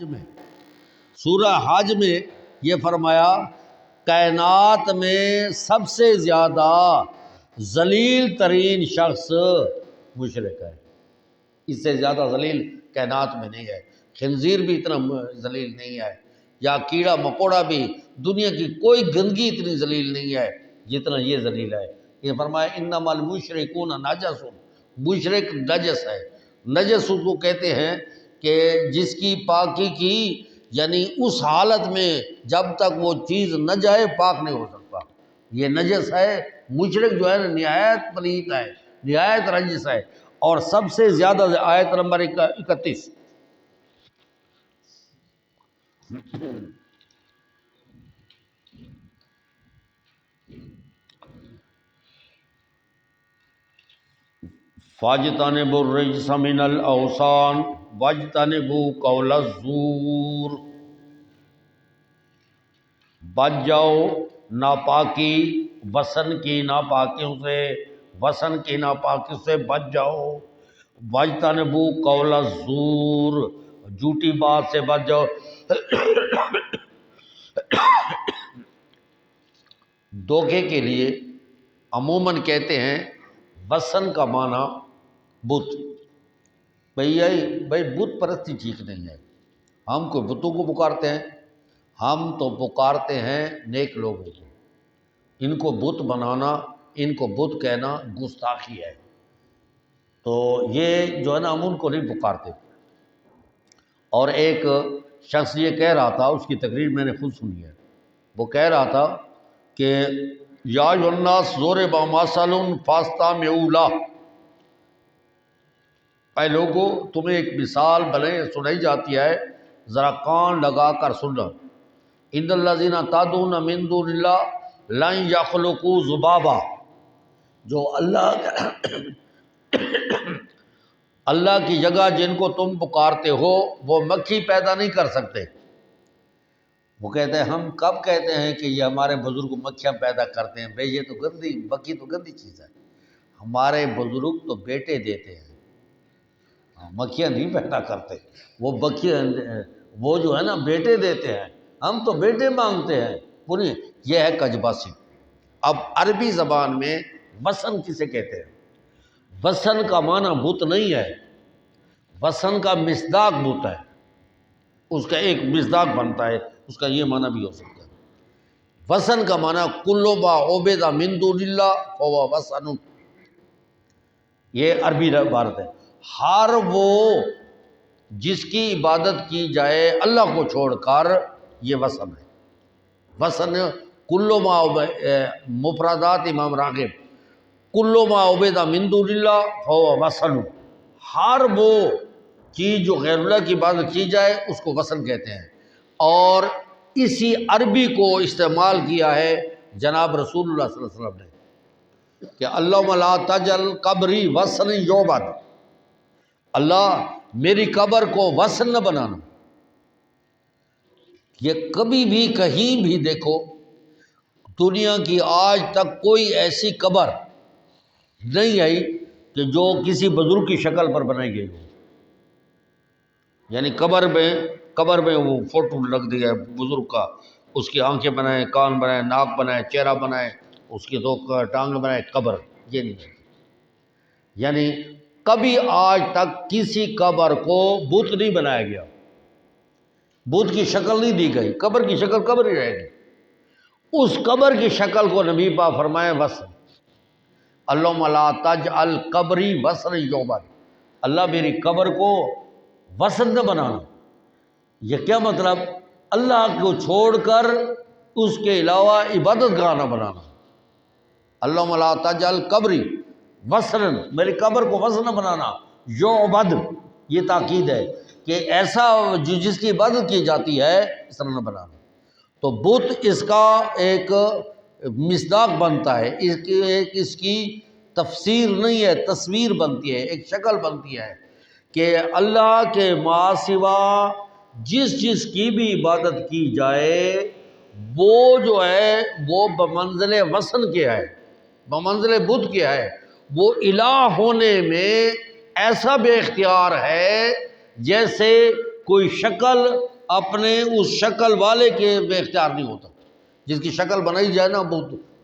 میں سورہ حج میں یہ فرمایا کائنات میں سب سے زیادہ ذلیل ترین شخص مشرک ہے، اس سے زیادہ ذلیل کائنات میں نہیں ہے۔ خنزیر بھی اتنا ذلیل نہیں ہے، یا کیڑا مکوڑا بھی، دنیا کی کوئی گندگی اتنی ذلیل نہیں ہے جتنا یہ ذلیل ہے۔ یہ فرمایا انما المشرکون نجس، مشرک نجس ہے۔ نجس اس کو کہتے ہیں کہ جس کی پاکی کی یعنی اس حالت میں جب تک وہ چیز نہ جائے پاک نہیں ہو سکتا، یہ نجس ہے۔ مشرک جو ہے نہایت پلیت ہے، نہایت رنجس ہے۔ اور سب سے زیادہ آیت نمبر 31 فَاجْتَنِبُوا الرِّجْسَ مِنَ الْأَوْثَانِ وَاجْتَنِبُوا قَوْلَ الزُّورِ، بچ جاؤ ناپاکی، وثن کی ناپاکیوں سے، وثن کی ناپاکی سے بچ جاؤ۔ وَاجْتَنِبُوا قَوْلَ الزُّورِ، جھوٹی بات سے بچ جاؤ۔ دھوکے کے لیے عموماً کہتے ہیں وثن کا معنی بت۔ بھئی بت پرستی ٹھیک نہیں ہے، ہم کوئی بتوں کو پکارتے ہیں؟ ہم تو پکارتے ہیں نیک لوگوں کو۔ ان کو بت بنانا، ان کو بت کہنا گستاخی ہے، تو یہ جو ہے نا ہم ان کو نہیں پکارتے۔ اور ایک شخص یہ کہہ رہا تھا، اس کی تقریر میں نے خود سنی ہے، وہ کہہ رہا تھا کہ یا ایھا الناس ضرب مثل فاستمعوا لہ، اے لوگو تمہیں ایک مثال سنائی جاتی ہے، ذرا کان لگا کر سننا۔ ان الذین تدعون من دون اللہ لن یخلقوا ذبابا، جو اللہ کی جگہ جن کو تم پکارتے ہو وہ مکھی پیدا نہیں کر سکتے۔ وہ کہتے ہیں ہم کب کہتے ہیں کہ یہ ہمارے بزرگ مکھیاں پیدا کرتے ہیں؟ بھئی یہ تو گندی مکھی تو گندی چیز ہے، ہمارے بزرگ تو بیٹے دیتے ہیں، مکھیاں نہیں پیدا کرتے۔ وہ مکھیاں وہ جو ہے نا بیٹے دیتے ہیں، ہم تو بیٹے مانگتے ہیں۔ پوری یہ ہے کجباسی۔ اب عربی زبان میں وثن کسے کہتے ہیں؟ وثن کا معنی بت نہیں ہے، وثن کا مصداق بت ہے، اس کا ایک مصداق بنتا ہے، اس کا یہ معنی بھی ہو سکتا ہے۔ وثن کا معنی کل ما عبد من دون اللہ فہو وثن، یہ عربی عبارت ہے۔ ہر وہ جس کی عبادت کی جائے اللہ کو چھوڑ کر، یہ وثن ہے۔ وثن کل ما مفردات امام راغب، کل ما عبد من دون اللہ فہو وثن، ہر وہ چیز جو غیر اللہ کی عبادت کی جائے اس کو وثن کہتے ہیں۔ اور اسی عربی کو استعمال کیا ہے جناب رسول اللہ صلی اللہ علیہ وسلم نے کہ اللہم لا تجعل قبری وثنا یعبد، اللہ میری قبر کو وثن نہ بنانا۔ یہ کبھی بھی کہیں بھی دیکھو، دنیا کی آج تک کوئی ایسی قبر نہیں آئی کہ جو کسی بزرگ کی شکل پر بنائی گئی ہو، یعنی قبر میں وہ فوٹو لگ دیا ہے بزرگ کا، اس کی آنکھیں بنائیں، کان بنائیں، ناک بنائیں، چہرہ بنائیں، اس کی دو ٹانگ بنائیں، قبر یہ نہیں ہے۔ یعنی کبھی آج تک کسی قبر کو بت نہیں بنایا گیا، بت کی شکل نہیں دی گئی، قبر کی شکل قبر ہی رہے گی۔ اس قبر کی شکل کو نبی پاک فرمائے وثن، اللہم لا تجعل قبری وثنا یعبد، اللہ میری قبر کو وثن نہ بنانا۔ یہ کیا مطلب؟ اللہ کو چھوڑ کر اس کے علاوہ عبادت گاہ نہ بنانا۔ اللہم لا تجعل قبری وثنا، میری قبر کو وثن نہ بنانا، یعبد یہ تاکید ہے کہ ایسا جس کی عبادت کی جاتی ہے اس طرح نہ بنانا۔ تو بت اس کا ایک مصداق بنتا ہے، اس کی تفسیر نہیں ہے، تصویر بنتی ہے، ایک شکل بنتی ہے کہ اللہ کے ما سوا جس کی بھی عبادت کی جائے وہ جو ہے وہ بمنزل وثن کے ہے، بمنزل بت کے ہے، وہ الہ ہونے میں ایسا بے اختیار ہے جیسے کوئی شکل اپنے اس شکل والے کے بے اختیار نہیں ہوتا. جس کی شکل بنائی جائے نا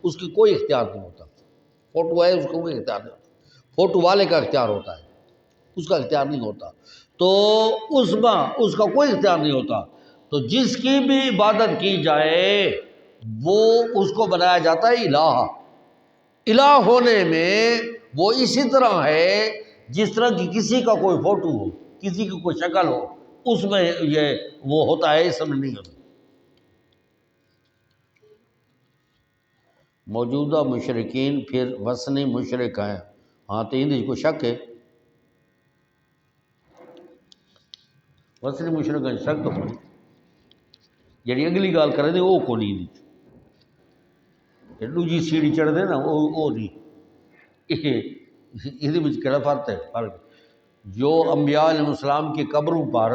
اس کی کوئی اختیار نہیں ہوتا. فوٹو ہے اس کو کوئی اختیار نہیں ہوتا. فوٹو والے کا اختیار ہوتا ہے، اس کا اختیار نہیں ہوتا. تو اس کا کوئی اختیار نہیں ہوتا. تو جس کی بھی عبادت کی جائے وہ اس کو بنایا جاتا ہے الہ. الہ ہونے میں وہ اسی طرح ہے جس طرح کی کسی کا کوئی فوٹو ہو، کسی کی کوئی شکل ہو، اس میں یہ وہ ہوتا ہے، اس میں نہیں ہوتا. موجودہ مشرقین پھر وثنی مشرق ہیں. ہاں تو اندر کو شک ہے، وثنی مشرق ہیں شک تو کوئی. جڑی اگلی گال کرے دے وہ کو نہیں، دوجی سیڑھی چڑھ دے نا وہ نہیں. یہ کہڑا فرق ہے؟ فرق جو انبیاء علیہ السلام کی قبروں پر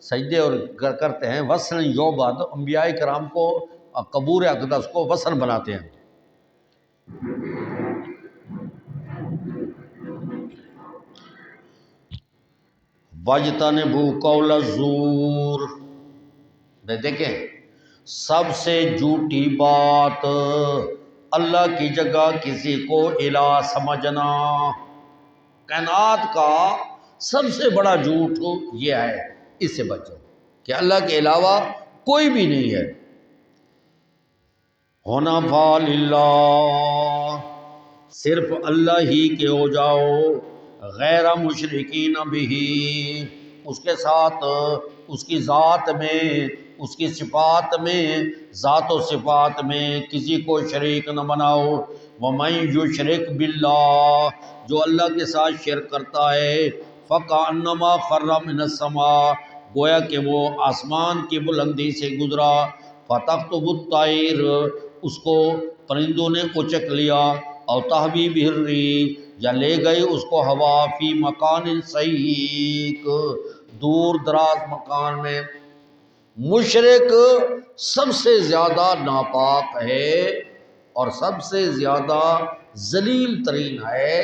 سجدے اور کرتے ہیں وثن یعبد، انبیاء کرام کو قبور اقدس کو وثن بناتے ہیں. وَاجْتَنِبُوا قَوْلَ الزُّورِ، دیکھیں سب سے جھوٹی بات اللہ کی جگہ کسی کو الہ سمجھنا. کائنات کا سب سے بڑا جھوٹ یہ ہے، اس سے بچو کہ اللہ کے علاوہ کوئی بھی نہیں ہے. حنفاء للہ، صرف اللہ ہی کے ہو جاؤ، غیر مشرکین بہ، اس کے ساتھ اس کی ذات میں، اس کی صفات میں، ذات و صفات میں کسی کو شریک نہ بناؤ. وَمَن یُشْرِک بِاللَّهِ، جو اللہ کے ساتھ شرک کرتا ہے، فَكَأَنَّمَا خَرَّ مِنَ السَّمَاءِ، گویا کہ وہ آسمان کی بلندی سے گزرا. فَتَخْطُفُ الطَّيْرُ، اس کو پرندوں نے اچک لیا. اور تہوی بہ الرِّیح، یا لے گئی اس کو ہوا، فی مکان سحیق، دور دراز مکان میں. مشرک سب سے زیادہ ناپاک ہے اور سب سے زیادہ ذلیل ترین ہے.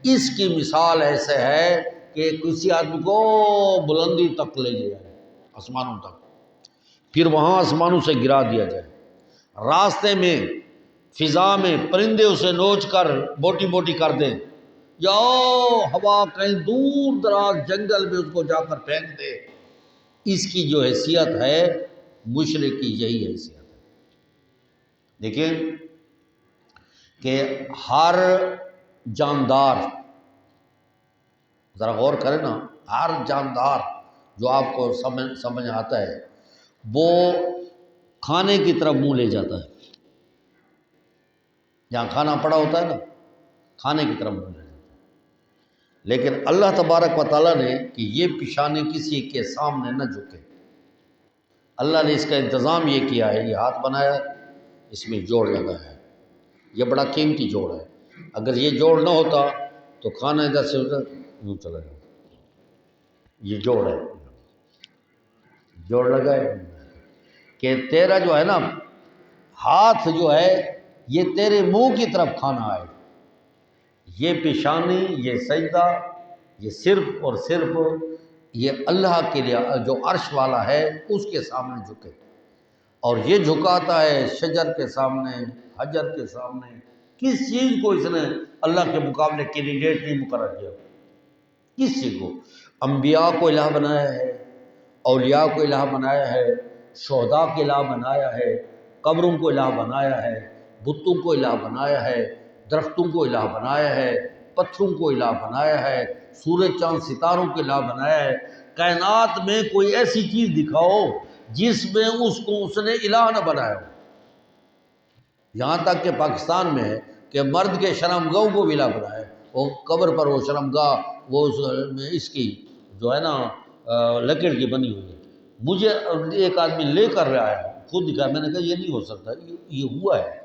اس کی مثال ایسے ہے کہ کسی آدمی کو بلندی تک لے جائے، آسمانوں تک، پھر وہاں آسمانوں سے گرا دیا جائے. راستے میں فضا میں پرندے اسے نوچ کر بوٹی بوٹی کر دیں، یا ہوا کہیں دور دراز جنگل میں اس کو جا کر پھینک دے. اس کی جو حیثیت ہے مشرک کی یہی حیثیت ہے. دیکھیں کہ ہر جاندار، ذرا غور کریں نا، ہر جاندار جو آپ کو سمجھ آتا ہے وہ کھانے کی طرف منہ لے جاتا ہے. جہاں کھانا پڑا ہوتا ہے نا، کھانے کی طرف منہ لے جاتا ہے. لیکن اللہ تبارک و تعالیٰ نے کہ یہ پیشانی کسی کے سامنے نہ جھکے. اللہ نے اس کا انتظام یہ کیا ہے، یہ ہاتھ بنایا، اس میں جوڑ لگا ہے. یہ بڑا قیمتی جوڑ ہے. اگر یہ جوڑ نہ ہوتا تو کھانا ادھر سے ادھر یوں چلا جاتا. یہ جوڑ ہے، جوڑ لگا ہے کہ تیرا جو ہے نا ہاتھ جو ہے یہ تیرے منہ کی طرف کھانا آئے. یہ پیشانی، یہ سجدہ، یہ صرف اور صرف یہ اللہ کے لیے جو عرش والا ہے اس کے سامنے جھکے. اور یہ جھکاتا ہے شجر کے سامنے، حجر کے سامنے. کس چیز کو اس نے اللہ کے مقابلے کینڈیڈیٹ نہیں مقرر کیا؟ کس چیز کو؟ انبیاء کو الہ بنایا ہے، اولیاء کو الہ بنایا ہے، شہداء کو الہ بنایا ہے، قبروں کو الہ بنایا ہے، بتوں کو الہ بنایا ہے، درختوں کو الہ بنایا ہے، پتھروں کو الہ بنایا ہے، سورج چاند ستاروں کو الہ بنایا ہے. کائنات میں کوئی ایسی چیز دکھاؤ جس میں اس نے الہ نہ بنایا ہو. یہاں تک کہ پاکستان میں ہے کہ مرد کے شرمگاہوں کو الہ بنایا ہے. وہ قبر پر وہ شرمگاہ وہ اس کی جو ہے نا لکڑ کی بنی ہوئی ہے. مجھے ایک آدمی لے کر آیا، خود دکھایا، میں نے کہا یہ نہیں ہو سکتا، یہ ہوا ہے.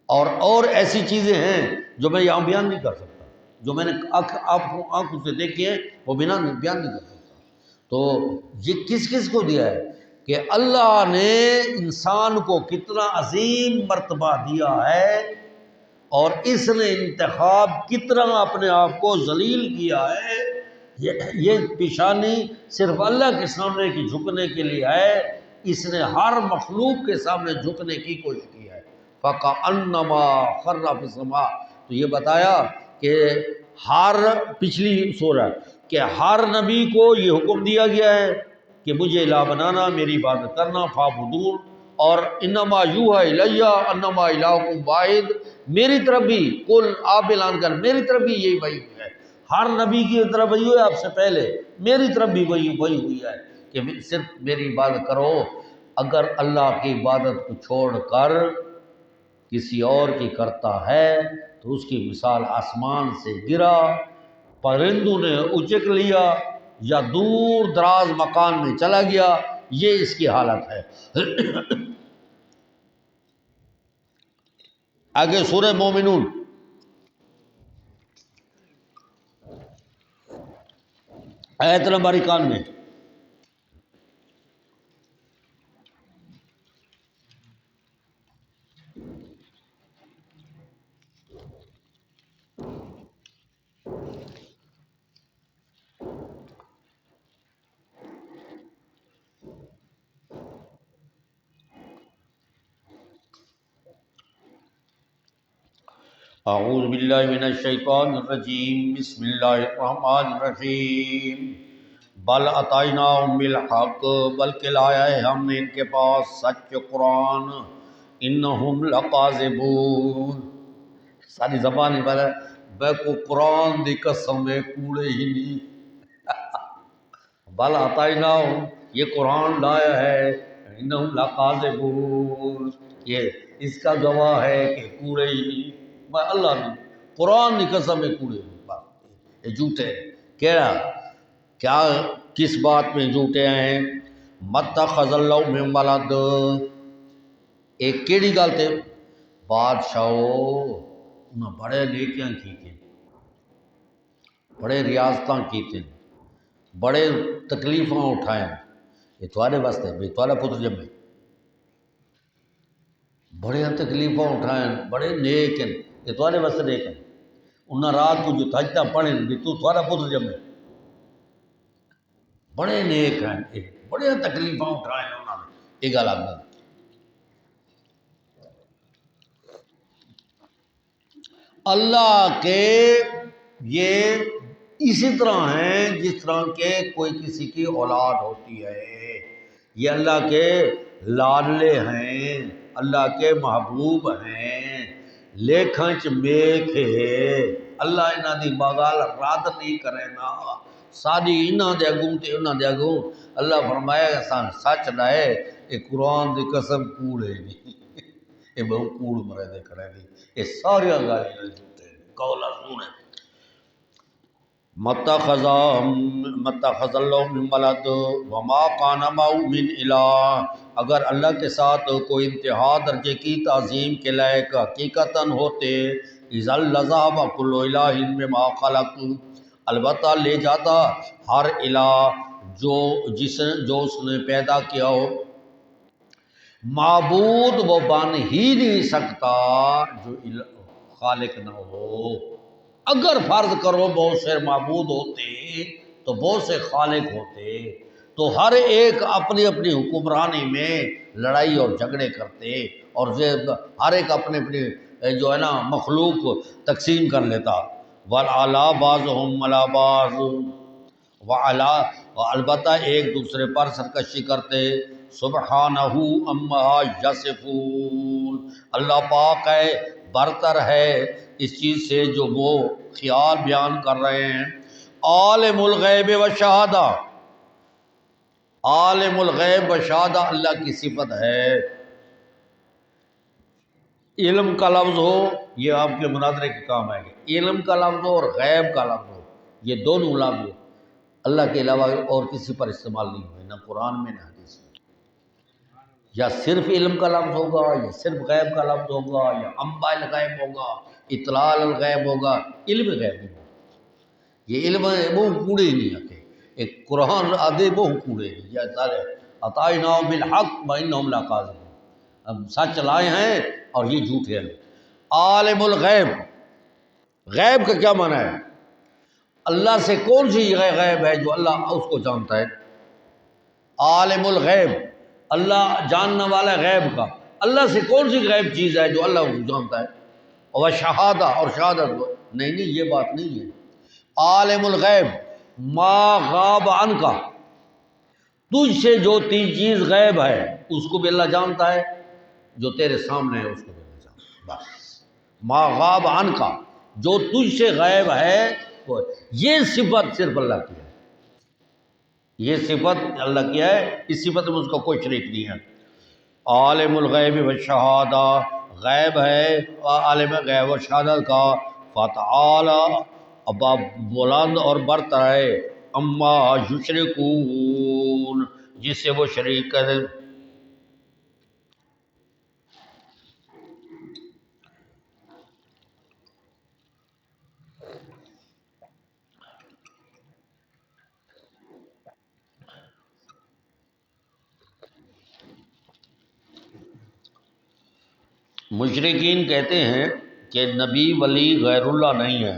اور ایسی چیزیں ہیں جو میں یہاں بیان نہیں کر سکتا، جو میں نے آنکھوں سے دیکھی ہے وہ بیان نہیں کر سکتا. تو یہ کس کس کو دیا ہے کہ اللہ نے انسان کو کتنا عظیم مرتبہ دیا ہے، اور اس نے انتخاب کتنا اپنے آپ کو ذلیل کیا ہے یہ پیشانی صرف اللہ کے سامنے کی جھکنے کے لیے ہے، اس نے ہر مخلوق کے سامنے جھکنے کی کوشش کی ہے۔ فَكَأَنَّمَا خَرَّ فِي السَّمَاءِ، تو یہ بتایا کہ ہر پچھلی سورہ کہ ہر نبی کو یہ حکم دیا گیا ہے کہ مجھے الہ بنانا، میری عبادت کرنا، فَاعْبُدُونِ، اور انما یوحی الیہ انما الہکم واحد، میری طرف بھی کل آپ اعلان کر، میری طرف بھی یہی وحی ہوئی ہے، ہر نبی کی طرف وحی ہوئی ہے آپ سے پہلے، میری طرف بھی وحی ہوئی ہے کہ صرف میری عبادت کرو۔ اگر اللہ کی عبادت کو چھوڑ کر کسی اور کی کرتا ہے تو اس کی مثال آسمان سے گرا، پرندوں نے اچک لیا یا دور دراز مکان میں چلا گیا، یہ اس کی حالت ہے۔ آگے سورہ مومنون آیت نمبر 91۔ اعوذ باللہ من الشیطان الرجیم، بسم اللہ الرحمن الرحیم۔ بل اتیناہم بالحق، بلکہ لایا ہے ہم نے ان کے پاس سچ قرآن، انہم لکاذبون، ساری زبان پر ہے بے کو قرآن دی قسم ہے کوڑے ہی نہیں۔ بل اتیناہم، یہ قرآن لایا ہے، انہم لکاذبون، یہ اس کا گواہ ہے کہ کوڑے ہی نہیں، میں اللہ نہیں، قرآن کی قسم ہے کوڑے ہی نہیں، یہ جھوٹے ہیں۔ کیا کس بات میں جھوٹے ہیں؟ متخذ اللہ من ولد، ایک کیڑی گل تے بادشاہو انہاں بڑے نیکیاں کیتے، بڑے ریاستاں کیتے، بڑے تکلیفاں اٹھائیں، یہ تھوڑے واسطے بھی تھوڑا پتر جمے، بڑے تکلیفاں اٹھائیں، بڑے نیک ہیں، یہ تھوڑے واسطے نیک ہیں، انہاں رات کو جو تھجدہ پڑھیں بھی تو تھوڑا پتر جمے، بڑے نیک ہیں، یہ بڑے تکلیفاں اٹھائیں انہوں نے، یہ گل آگے۔ اللہ کے یہ اسی طرح ہیں جس طرح کے کوئی کسی کی اولاد ہوتی ہے، یہ اللہ کے لاڈلے ہیں، اللہ کے محبوب ہیں، لیکھن چ میکھ ہے، اللہ انہاں دی بغال رد نہیں کرے نا، ساری انہاں دے اگوں تے انہاں دے اگوں، اللہ فرمایا اساں سچ لائے، یہ قرآن دی قسم کوڑ ہے نہیں، یہ بہت کوڑ مرے دے کھڑے نہیں، یہ ساری گالیاں جھوٹے قولا سونے۔ متخذ اللہ من ولد وما کان معه من الہ، اگر اللہ کے ساتھ کوئی انتہا درجے کی تعظیم کے لائق حقیقتاً ہوتے، اذا لذهب كل الہ بما خلق، البتہ لے جاتا ہر الہ جو اس نے پیدا کیا ہو، معبود وہ بن ہی نہیں سکتا جو خالق نہ ہو، اگر فرض کرو بہت سے معبود ہوتے تو بہت سے خالق ہوتے، تو ہر ایک اپنی اپنی حکمرانی میں لڑائی اور جھگڑے کرتے، اور ہر ایک اپنے اپنے جو ہے نا مخلوق تقسیم کر لیتا، وَالْعَلَىٰ بَعْضُهُمْ عَلَىٰ بَعْضٍ، البتہ ایک دوسرے پر سرکشی کرتے، سبحانہ عما یصفون، اللہ پاک ہے، برتر ہے اس چیز سے جو وہ خیال بیان کر رہے ہیں۔ عالم الغیب و شہادہ، عالم الغیب و شہادہ اللہ کی صفت ہے، علم کا لفظ ہو یہ آپ کے مناظرے کے کام آئے گا، علم کا لفظ ہو اور غیب کا لفظ ہو، یہ دونوں لفظ اللہ کے علاوہ اور کسی پر استعمال نہیں ہوئے، نہ قرآن میں نہ حدیث میں، یا صرف علم کا لفظ ہوگا یا صرف غیب کا لفظ ہوگا یا انباء الغیب ہوگا، اطلاع الغیب ہوگا، علم غیب نہیں ہوگا، یہ علم وہ کوڑے ہی نہیں آتے، ایک قرآن آدھے وہ کوڑے نہیں، یا سارے اتیناہم بالحق وانہم لکاذبون، ہم سچ لائے ہیں اور یہ جھوٹے ہیں۔ عالم الغیب، غیب کا کیا معنی ہے؟ اللہ سے کون سی غیب ہے جو اللہ اس کو جانتا ہے؟ عالم الغیب، اللہ جاننے والا غیب کا، اللہ سے کون سی غیب چیز ہے جو اللہ کو جانتا ہے؟ اور شہادہ، اور شہادت نہیں نہیں، یہ بات نہیں ہے۔ عالم الغیب ما غاب عنک، تجھ سے جو چیز غیب ہے اس کو بھی اللہ جانتا ہے، جو تیرے سامنے ہے اس کو بھی اللہ جانتا ہے، بس۔ ما غاب عنک، جو تجھ سے غیب ہے وہ، یہ صفت صرف اللہ کی ہے، یہ صفت اللہ کی ہے، اس صفت میں اس کا کوئی شریک نہیں ہے۔ عالم الغیب والشہادہ، غیب ہے عالم غیب و شہادت کا، فتعالی، ابا بلند اور برتر ہے، اما یشرکون، جس سے وہ شریک کریں۔ مشرکین کہتے ہیں کہ نبی ولی غیر اللہ نہیں ہے۔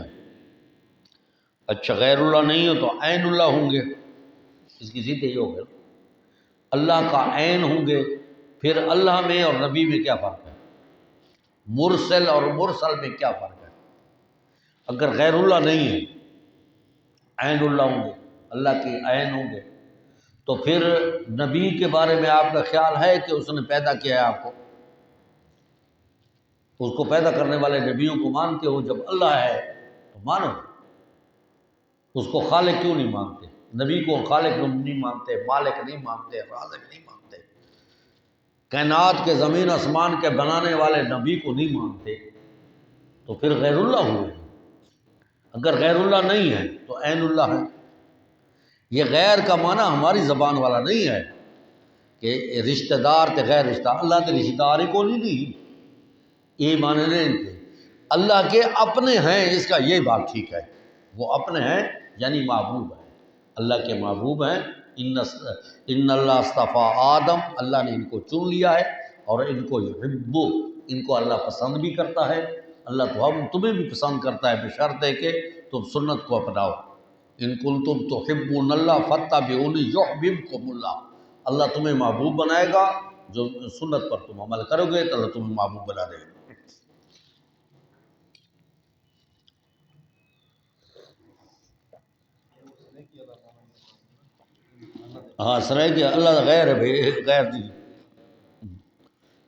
اچھا غیر اللہ نہیں ہو تو عین اللہ ہوں گے، اس کی ضد یہ ہو گیا، اللہ کا عین ہوں گے، پھر اللہ میں اور نبی میں کیا فرق ہے؟ مرسل اور مرسل میں کیا فرق ہے؟ اگر غیر اللہ نہیں ہے، عین اللہ ہوں گے، اللہ کی عین ہوں گے، تو پھر نبی کے بارے میں آپ کا خیال ہے کہ اس نے پیدا کیا ہے آپ کو؟ اس کو پیدا کرنے والے نبیوں کو مانتے ہو، جب اللہ ہے تو مانو، اس کو خالق کیوں نہیں مانتے؟ نبی کو خالق نہیں مانتے، مالک نہیں مانتے، رازق نہیں مانتے، کائنات کے زمین آسمان کے بنانے والے نبی کو نہیں مانتے، تو پھر غیر اللہ ہوئے۔ اگر غیر اللہ نہیں ہے تو عین اللہ ہے۔ یہ غیر کا معنی ہماری زبان والا نہیں ہے کہ رشتہ دار تے غیر رشتہ، اللہ کے رشتہ دار ہی کو نہیں، یہ معنی نہیں تھے۔ اللہ کے اپنے ہیں، اس کا یہ بات ٹھیک ہے، وہ اپنے ہیں یعنی محبوب ہیں، اللہ کے محبوب ہیں۔ ان اللہ اصطفیٰ آدم، اللہ نے ان کو چن لیا ہے، اور ان کو یحب، ان کو اللہ پسند بھی کرتا ہے، اللہ تو ہم تمہیں بھی پسند کرتا ہے، بشرط ہے کہ تم سنت کو اپناؤ۔ ان کنتم تحبون اللہ فاتبعونی یحببکم اللہ، اللہ تمہیں محبوب بنائے گا، جو سنت پر تم عمل کرو گے تو اللہ تمہیں محبوب بنا دے گا۔ ہاں سرائے کہ اللہ غیر ہے بھائی، غیر نہیں،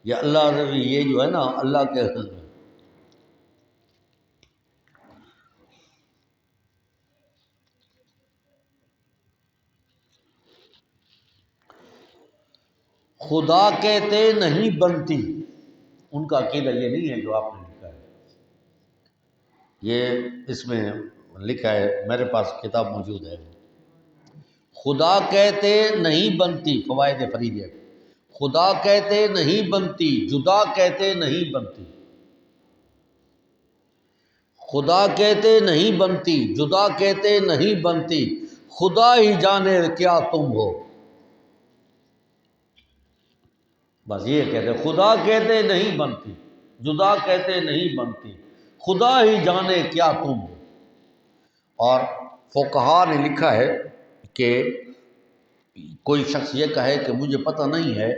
یہ اللہ، یہ جو ہے نا اللہ کے خدا کہتے نہیں بنتی، ان کا عقیدہ یہ نہیں ہے جو آپ نے لکھا ہے، یہ اس میں لکھا ہے، میرے پاس کتاب موجود ہے۔ خدا کہتے نہیں بنتی، فوائد فریدیہ، خدا کہتے نہیں بنتی، جدا کہتے نہیں بنتی، خدا کہتے نہیں بنتی، جدا کہتے نہیں بنتی، خدا ہی جانے کیا تم ہو، بس یہ کہتے خدا کہتے نہیں بنتی، جدا کہتے نہیں بنتی، خدا ہی جانے کیا تم ہو۔ اور فقہا نے لکھا ہے کہ کوئی شخص یہ کہے کہ مجھے پتہ نہیں ہے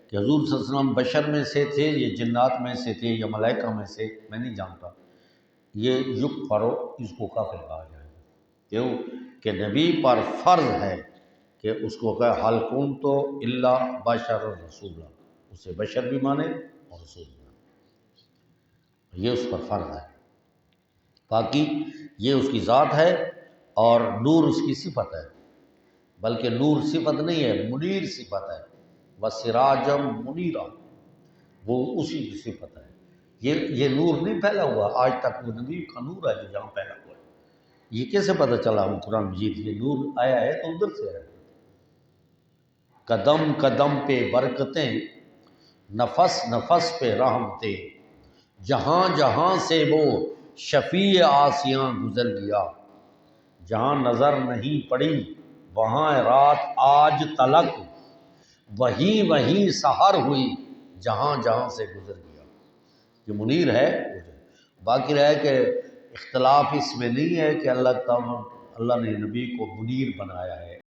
کہ حضور صلی اللہ علیہ وسلم بشر میں سے تھے، یہ جنات میں سے تھے یا ملائکہ میں سے، میں نہیں جانتا، یہ یکفر، اس کو کافر کہا جائے گا، کیوں کہ نبی پر فرض ہے کہ اس کو کہ حل کنت الا بشر رسولا، اسے بشر بھی مانے اور رسول بھی مانے، یہ اس پر فرض ہے۔ باقی یہ اس کی ذات ہے، اور نور اس کی صفت ہے، بلکہ نور صفت نہیں ہے، منیر صفت ہے، وسراجم منیرا، وہ اسی کی صفت ہے۔ یہ نور نہیں پھیلا ہوا آج تک، وہ نبی کا نور ہے جو یہاں پھیلا ہوا ہے۔ یہ کیسے پتہ چلا ہم قرآن مجید یہ نور آیا ہے تو ادھر سے ہے۔ قدم قدم پہ برکتیں، نفس نفس پہ رحمتیں، جہاں جہاں سے وہ شفیع آسیاں گزر گیا، جہاں نظر نہیں پڑی وہاں رات آج تلک، وہیں وہیں سحر ہوئی جہاں جہاں سے گزر گیا۔ یہ منیر ہے۔ باقی رہے کہ اختلاف اس میں نہیں ہے کہ اللہ اللہ نے نبی کو منیر بنایا ہے،